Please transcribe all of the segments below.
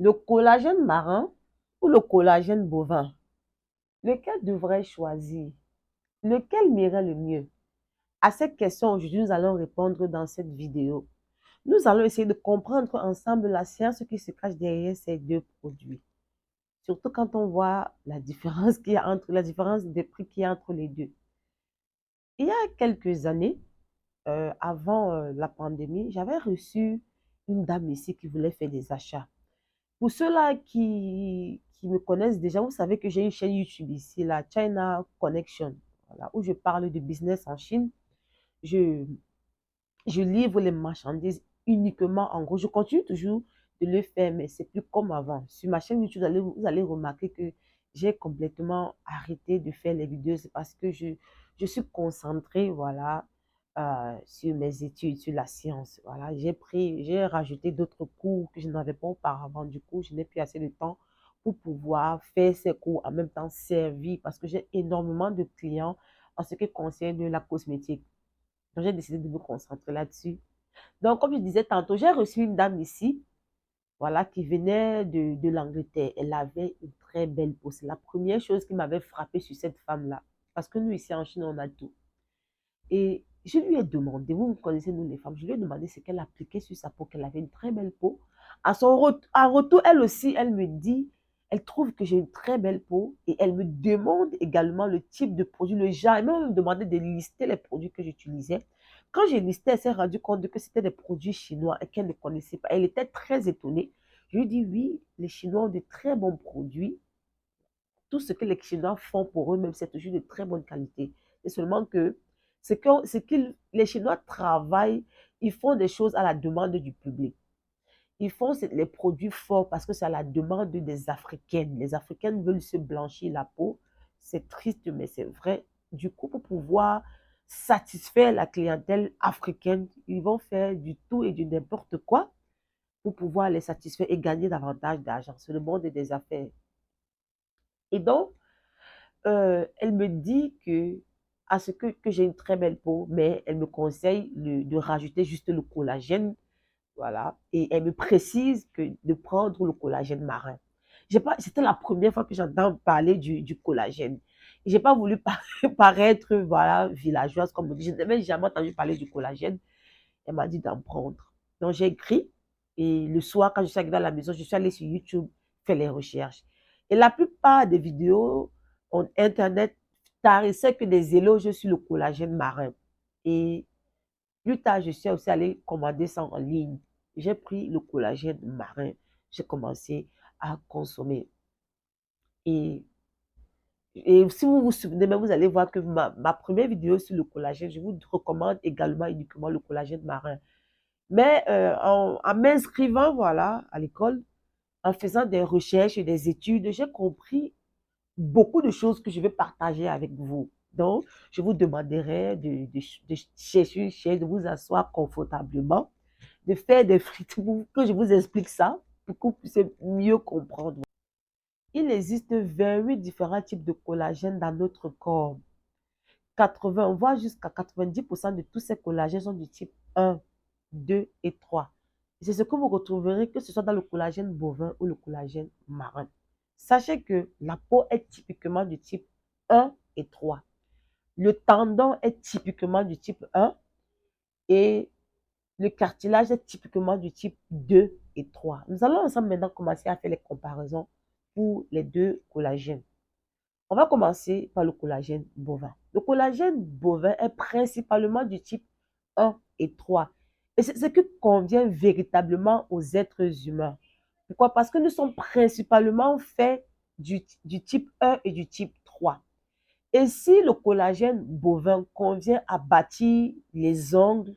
Le collagène marin ou le collagène bovin? Lequel devrais-je choisir? Lequel m'irait le mieux? À cette question, aujourd'hui, nous allons répondre dans cette vidéo. Nous allons essayer de comprendre ensemble la science qui se cache derrière ces deux produits. Surtout quand on voit la différence qu'il y a entre la différence des prix qu'il y a entre les deux. Il y a quelques années, avant la pandémie, j'avais reçu une dame ici qui voulait faire des achats. Pour ceux-là qui me connaissent déjà, vous savez que j'ai une chaîne YouTube ici, la China Connection, voilà, où je parle de business en Chine. Je, je livre les marchandises uniquement en gros. Je continue toujours de le faire, mais c'est plus comme avant. Sur ma chaîne YouTube, vous allez remarquer que j'ai complètement arrêté de faire les vidéos. C'est parce que je suis concentrée, voilà, sur mes études, sur la science. Voilà, j'ai rajouté d'autres cours que je n'avais pas auparavant. Du coup, je n'ai plus assez de temps pour pouvoir faire ces cours en même temps servir parce que j'ai énormément de clients en ce qui concerne la cosmétique. Donc, j'ai décidé de me concentrer là-dessus. Donc, comme je disais tantôt, j'ai reçu une dame ici, voilà, qui venait de l'Angleterre. Elle avait une très belle peau. C'est la première chose qui m'avait frappée sur cette femme-là. Parce que nous, ici en Chine, on a tout. Et je lui ai demandé, vous me connaissez, nous les femmes, je lui ai demandé ce qu'elle appliquait sur sa peau, qu'elle avait une très belle peau. À retour, elle aussi, elle me dit, elle trouve que j'ai une très belle peau et elle me demande également le type de produit, le genre. Elle m'a même demandé de lister les produits que j'utilisais. Quand j'ai listé, elle s'est rendue compte que c'était des produits chinois et qu'elle ne connaissait pas. Elle était très étonnée. Je lui ai dit, oui, les Chinois ont de très bons produits. Tout ce que les Chinois font pour eux-mêmes, c'est toujours de très bonne qualité. C'est seulement que les Chinois travaillent, ils font des choses à la demande du public. Ils font les produits forts parce que c'est à la demande des Africaines. Les Africaines veulent se blanchir la peau. C'est triste, mais c'est vrai. Du coup, pour pouvoir satisfaire la clientèle africaine, ils vont faire du tout et du n'importe quoi pour pouvoir les satisfaire et gagner davantage d'argent. C'est le monde des affaires. Et donc, elle me dit que j'ai une très belle peau, mais elle me conseille de rajouter juste le collagène, voilà. Et elle me précise que de prendre le collagène marin. C'était la première fois que j'entends parler du collagène. J'ai pas voulu paraître, voilà, villageoise, comme on dit. Je n'avais jamais entendu parler du collagène. Elle m'a dit d'en prendre. Donc, j'ai écrit. Et le soir, quand je suis arrivée à la maison, je suis allée sur YouTube faire les recherches. Et la plupart des vidéos en Internet tarissaient que des éloges sur le collagène marin. Et plus tard, je suis aussi allée commander ça en ligne. J'ai pris le collagène marin. J'ai commencé à consommer. Et, et si vous vous souvenez, vous allez voir que ma première vidéo sur le collagène, je vous recommande également uniquement le collagène marin. Mais en m'inscrivant, voilà, à l'école, en faisant des recherches et des études, j'ai compris beaucoup de choses que je vais partager avec vous. Donc, je vous demanderai de chercher une chaise, de vous asseoir confortablement, de faire des frites pour que je vous explique ça, pour que vous puissiez mieux comprendre. Il existe 28 différents types de collagène dans notre corps. 80, voire jusqu'à 90% de tous ces collagènes sont du type 1, 2 et 3. C'est ce que vous retrouverez, que ce soit dans le collagène bovin ou le collagène marin. Sachez que la peau est typiquement du type 1 et 3. Le tendon est typiquement du type 1 et le cartilage est typiquement du type 2 et 3. Nous allons ensemble maintenant commencer à faire les comparaisons pour les deux collagènes. On va commencer par le collagène bovin. Le collagène bovin est principalement du type 1 et 3. Et c'est ce qui convient véritablement aux êtres humains. Pourquoi? Parce que nous sommes principalement faits du type 1 et du type 3. Et si le collagène bovin convient à bâtir les ongles,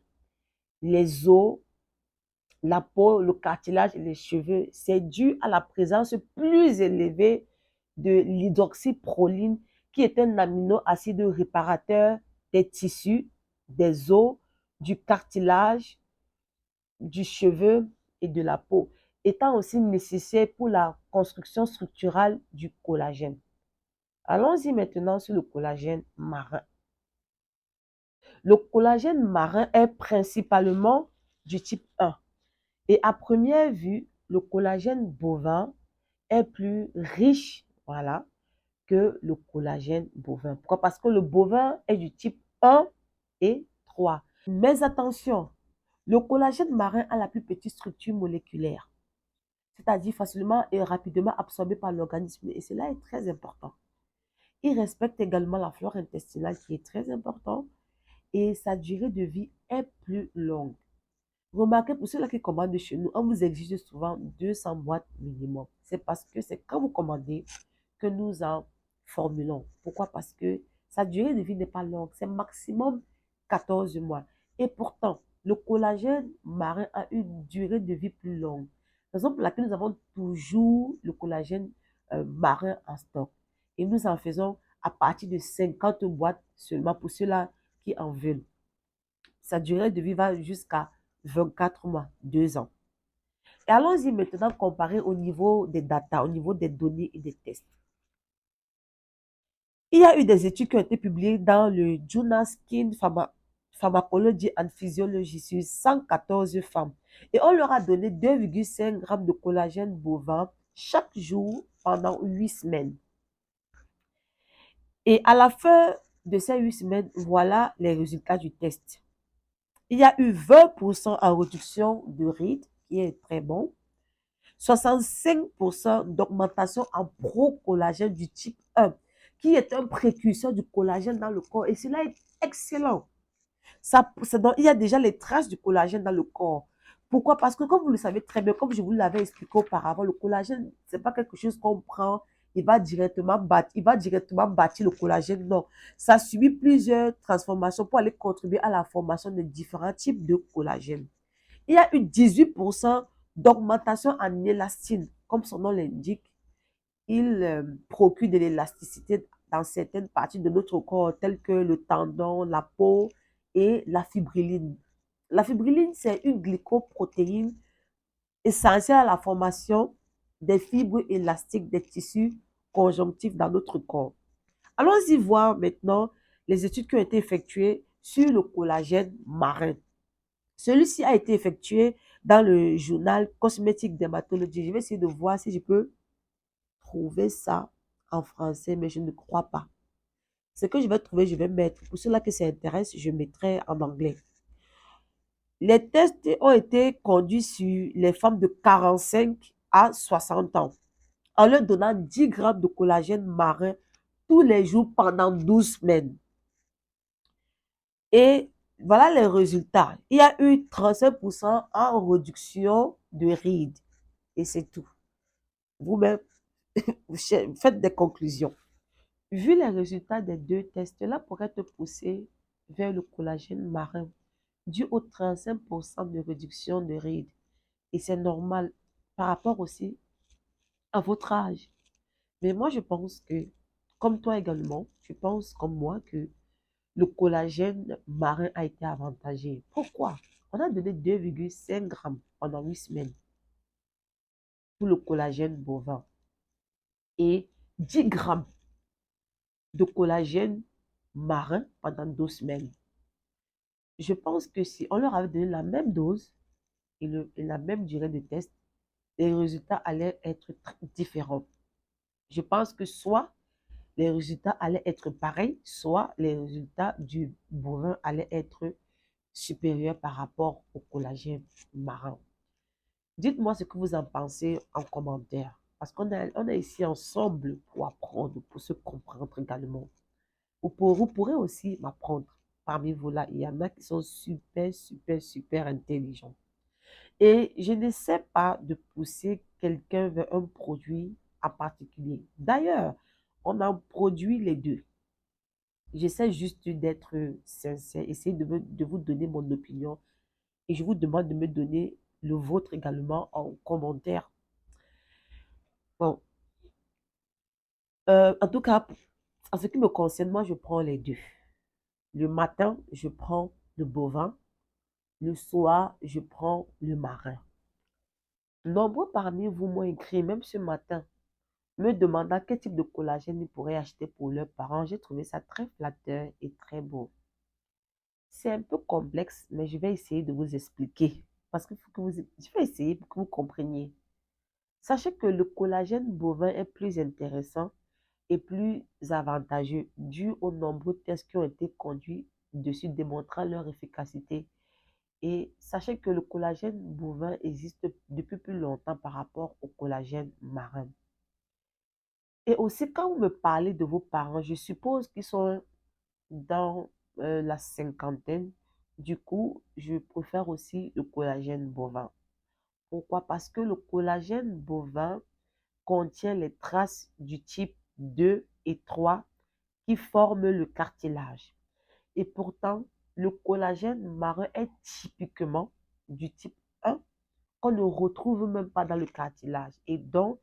les os, la peau, le cartilage et les cheveux, c'est dû à la présence plus élevée de l'hydroxyproline, qui est un aminoacide réparateur des tissus, des os, du cartilage, du cheveu et de la peau, étant aussi nécessaire pour la construction structurale du collagène. Allons-y maintenant sur le collagène marin. Le collagène marin est principalement du type 1. Et à première vue, le collagène bovin est plus riche, voilà, que le collagène bovin. Pourquoi? Parce que le bovin est du type 1 et 3. Mais attention, le collagène marin a la plus petite structure moléculaire, c'est-à-dire facilement et rapidement absorbé par l'organisme. Et cela est très important. Il respecte également la flore intestinale qui est très important et sa durée de vie est plus longue. Remarquez, pour ceux-là qui commandent chez nous, on vous exige souvent 200 boîtes minimum. C'est parce que c'est quand vous commandez que nous en formulons. Pourquoi? Parce que sa durée de vie n'est pas longue. C'est maximum 14 mois. Et pourtant, le collagène marin a une durée de vie plus longue. Raison pour laquelle nous avons toujours le collagène marin en stock. Et nous en faisons à partir de 50 boîtes seulement pour ceux-là qui en veulent. Sa durée de vie va jusqu'à 24 mois, 2 ans. Et allons-y maintenant comparer au niveau des data, au niveau des données et des tests. Il y a eu des études qui ont été publiées dans le Journal Skin Pharmacology and Physiology sur 114 femmes. Et on leur a donné 2,5 grammes de collagène bovin chaque jour pendant 8 semaines. Et à la fin de ces 8 semaines, voilà les résultats du test. Il y a eu 20% en réduction de rides, qui est très bon. 65% d'augmentation en pro-collagène du type 1, qui est un précurseur du collagène dans le corps. Et cela est excellent. Il y a déjà les traces du collagène dans le corps. Pourquoi? Parce que comme vous le savez très bien, comme je vous l'avais expliqué auparavant, le collagène, ce n'est pas quelque chose qu'on prend, il va directement bâtir le collagène. Non, ça subit plusieurs transformations pour aller contribuer à la formation de différents types de collagène. Il y a eu 18% d'augmentation en élastine. Comme son nom l'indique, il procure de l'élasticité dans certaines parties de notre corps, telles que le tendon, la peau et la fibrilline. La fibrilline, c'est une glycoprotéine essentielle à la formation des fibres élastiques des tissus conjonctifs dans notre corps. Allons-y voir maintenant les études qui ont été effectuées sur le collagène marin. Celui-ci a été effectué dans le journal Cosmetic Dermatology. Je vais essayer de voir si je peux trouver ça en français, mais je ne crois pas. Ce que je vais trouver, je vais mettre. Pour ceux-là que ça intéresse, je mettrai en anglais. Les tests ont été conduits sur les femmes de 45 à 60 ans, en leur donnant 10 grammes de collagène marin tous les jours pendant 12 semaines. Et voilà les résultats. Il y a eu 35% en réduction de rides. Et c'est tout. Vous-même, faites des conclusions. Vu les résultats des deux tests, cela pourrait te pousser vers le collagène marin, dû aux 35% de réduction de rides. Et c'est normal par rapport aussi à votre âge. Mais moi, je pense que, comme toi également, je pense comme moi que le collagène marin a été avantagé. Pourquoi? On a donné 2,5 grammes pendant 8 semaines pour le collagène bovin et 10 grammes de collagène marin pendant 12 semaines. Je pense que si on leur avait donné la même dose et la même durée de test, les résultats allaient être différents. Je pense que soit les résultats allaient être pareils, soit les résultats du bovin allaient être supérieurs par rapport au collagène marin. Dites-moi ce que vous en pensez en commentaire. Parce on est ici ensemble pour apprendre, pour se comprendre également. Vous pourrez aussi m'apprendre. Parmi vous là, il y en a qui sont super, super, super intelligents. Et je n'essaie pas de pousser quelqu'un vers un produit en particulier. D'ailleurs, on en produit les deux. J'essaie juste d'être sincère, essayer de vous donner mon opinion. Et je vous demande de me donner le vôtre également en commentaire. Bon, en tout cas, en ce qui me concerne, moi, je prends les deux. Le matin, je prends le bovin. Le soir, je prends le marin. Nombreux parmi vous m'ont écrit, même ce matin, me demandant quel type de collagène ils pourraient acheter pour leurs parents. J'ai trouvé ça très flatteur et très beau. C'est un peu complexe, mais je vais essayer de vous expliquer. Parce qu'il faut que je vais essayer pour que vous compreniez. Sachez que le collagène bovin est plus intéressant et plus avantageux dû aux nombreux tests qui ont été conduits dessus démontrant leur efficacité. Et sachez que le collagène bovin existe depuis plus longtemps par rapport au collagène marin. Et aussi, quand vous me parlez de vos parents, je suppose qu'ils sont dans la cinquantaine. Du coup, je préfère aussi le collagène bovin. Pourquoi? Parce que le collagène bovin contient les traces du type 2 et 3 qui forment le cartilage. Et pourtant, le collagène marin est typiquement du type 1 qu'on ne retrouve même pas dans le cartilage. Et donc,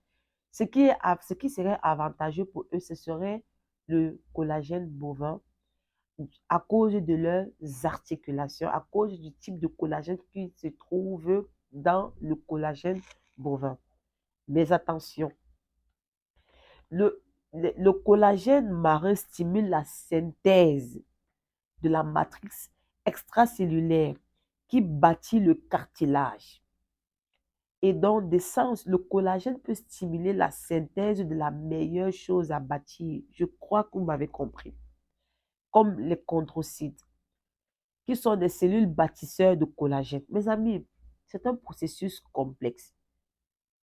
ce qui serait avantageux pour eux, ce serait le collagène bovin à cause de leurs articulations, à cause du type de collagène qui se trouve dans le collagène bovin. Mais attention, le, le collagène marin stimule la synthèse de la matrice extracellulaire qui bâtit le cartilage. Et dans des sens, le collagène peut stimuler la synthèse de la meilleure chose à bâtir. Je crois que vous m'avez compris. Comme les chondrocytes, qui sont des cellules bâtisseurs de collagène. Mes amis, c'est un processus complexe.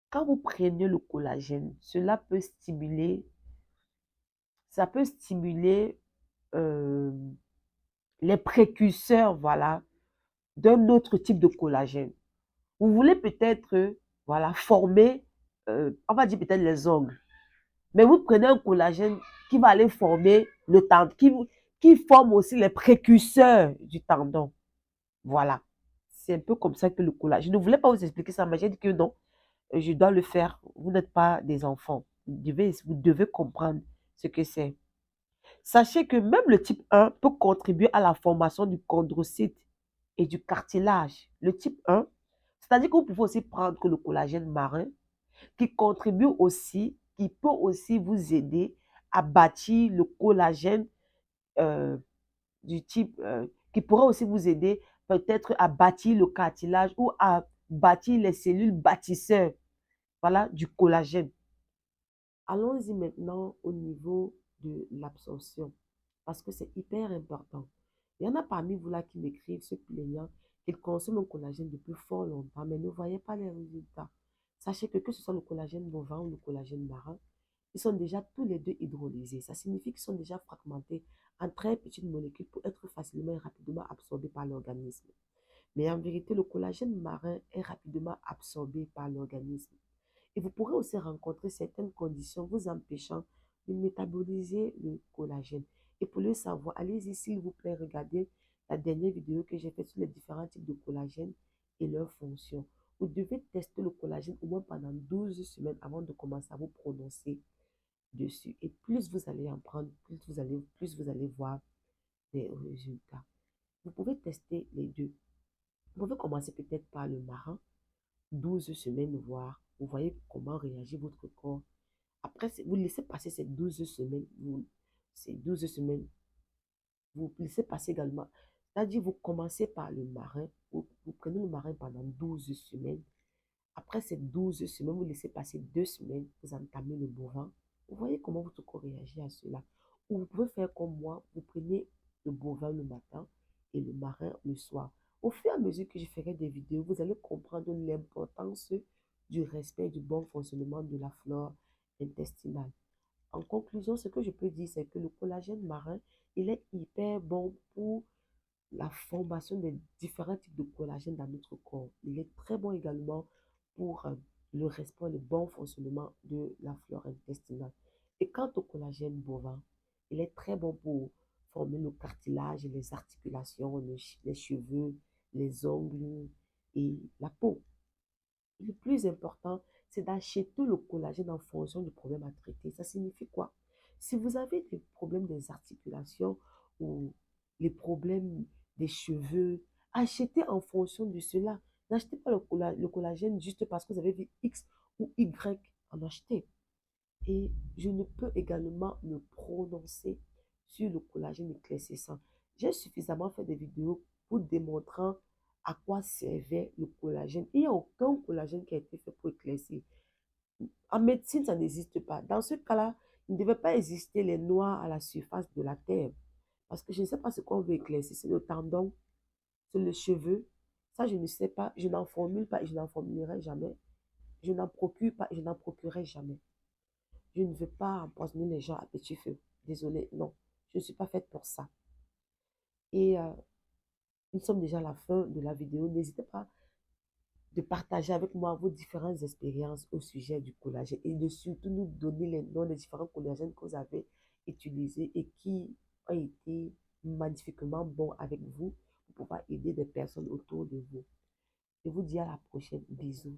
Quand vous prenez le collagène, ça peut stimuler euh, les précurseurs, voilà, d'un autre type de collagène. Vous voulez peut-être, voilà, former, on va dire peut-être les ongles, mais vous prenez un collagène qui va aller former le tendon, qui forme aussi les précurseurs du tendon. Voilà. C'est un peu comme ça que le collagène. Je ne voulais pas vous expliquer ça, mais j'ai dit que non, je dois le faire. Vous n'êtes pas des enfants. Vous devez comprendre ce que c'est. Sachez que même le type 1 peut contribuer à la formation du chondrocyte et du cartilage. Le type 1, c'est-à-dire que vous pouvez aussi prendre le collagène marin qui contribue aussi, qui peut aussi vous aider à bâtir le collagène euh, du type, qui pourrait aussi vous aider peut-être à bâtir le cartilage ou à bâtir les cellules bâtisseurs, voilà, du collagène. Allons-y maintenant au niveau de l'absorption, parce que c'est hyper important. Il y en a parmi vous là qui m'écrivent se plaignant qu'ils consomment un collagène depuis fort longtemps, mais ne voyaient pas les résultats. Sachez que ce soit le collagène bovin ou le collagène marin, ils sont déjà tous les deux hydrolysés. Ça signifie qu'ils sont déjà fragmentés en très petites molécules pour être facilement et rapidement absorbés par l'organisme. Mais en vérité, le collagène marin est rapidement absorbé par l'organisme. Et vous pourrez aussi rencontrer certaines conditions vous empêchant de métaboliser le collagène. Et pour le savoir, allez-y s'il vous plaît, regardez la dernière vidéo que j'ai faite sur les différents types de collagène et leurs fonctions. Vous devez tester le collagène au moins pendant 12 semaines avant de commencer à vous prononcer dessus. Et plus vous allez en prendre, plus vous allez voir des résultats. Vous pouvez tester les deux. Vous pouvez commencer peut-être par le marin, 12 semaines, voir. Vous voyez comment réagit votre corps. Après, vous laissez passer ces 12 semaines. Ces 12 semaines, vous laissez passer également. C'est-à-dire, vous commencez par le marin. Vous prenez le marin pendant 12 semaines. Après ces 12 semaines, vous laissez passer 2 semaines. Vous entamez le bovin. Vous voyez comment votre corps réagit à cela. Ou vous pouvez faire comme moi. Vous prenez le bovin le matin et le marin le soir. Au fur et à mesure que je ferai des vidéos, vous allez comprendre l'importance du respect et du bon fonctionnement de la flore intestinale. En conclusion, ce que je peux dire, c'est que le collagène marin, il est hyper bon pour la formation des différents types de collagène dans notre corps. Il est très bon également pour le respect et le bon fonctionnement de la flore intestinale. Et quant au collagène bovin, il est très bon pour former le cartilage, les articulations, les cheveux, les ongles et la peau. Le plus important, c'est d'acheter le collagène en fonction du problème à traiter. Ça signifie quoi? Si vous avez des problèmes des articulations ou les problèmes des cheveux, achetez en fonction de cela. N'achetez pas le collagène juste parce que vous avez vu X ou Y en acheter. Et je ne peux également me prononcer sur le collagène éclaircissant. J'ai suffisamment fait des vidéos pour démontrant à quoi servait le collagène. Il n'y a aucun collagène qui a été fait pour éclaircir. En médecine, ça n'existe pas. Dans ce cas-là, il ne devait pas exister les noix à la surface de la terre. Parce que je ne sais pas ce qu'on veut éclaircir. C'est le tendon, c'est le cheveu. Ça, je ne sais pas. Je n'en formule pas et je n'en formulerai jamais. Je n'en procure pas et je n'en procurerai jamais. Je ne veux pas empoisonner les gens à petit feu. Désolée, non. Je ne suis pas faite pour ça. Et nous sommes déjà à la fin de la vidéo. N'hésitez pas de partager avec moi vos différentes expériences au sujet du collagène et de surtout nous donner les noms des différents collagènes que vous avez utilisés et qui ont été magnifiquement bons avec vous pour pouvoir aider des personnes autour de vous. Je vous dis à la prochaine. Bisous.